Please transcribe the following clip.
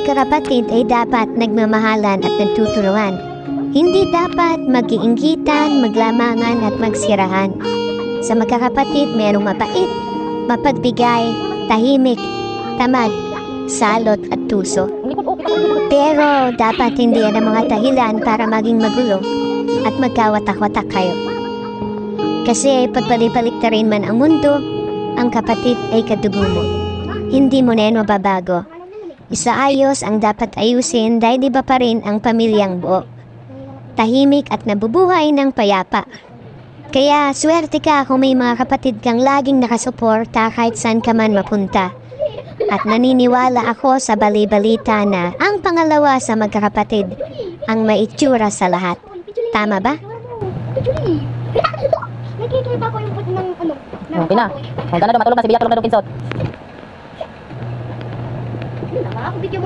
magkakapatid ay dapat nagmamahalan at nagtuturuan. Hindi dapat mag-iinggitan, maglamangan at magsirahan. Sa magkakapatid, mayroong mapait, mapagbigay, tahimik, tamad, salot at tuso. Pero dapat hindi yan ang mga dahilan para maging magulo at magkawatak-watak kayo. Kasi pagpalipaliktarin man ang mundo, ang kapatid ay kadugo mo. Hindi mo na yan mababago. Isaayos ang dapat ayusin dahil iba pa rin ang pamilyang buo. Tahimik at nabubuhay ng payapa. Kaya swerte ka kung may mga kapatid kang laging nakasuporta kahit saan ka man mapunta. At naniniwala ako sa bali-balita na ang pangalawa sa magkakapatid ang maitsura sa lahat. Tama ba? Nakikita ko yung ng ano. Okay na. Huwag ka na daw matulog na si Bia, tulog na daw pinsot. Ako, video mo.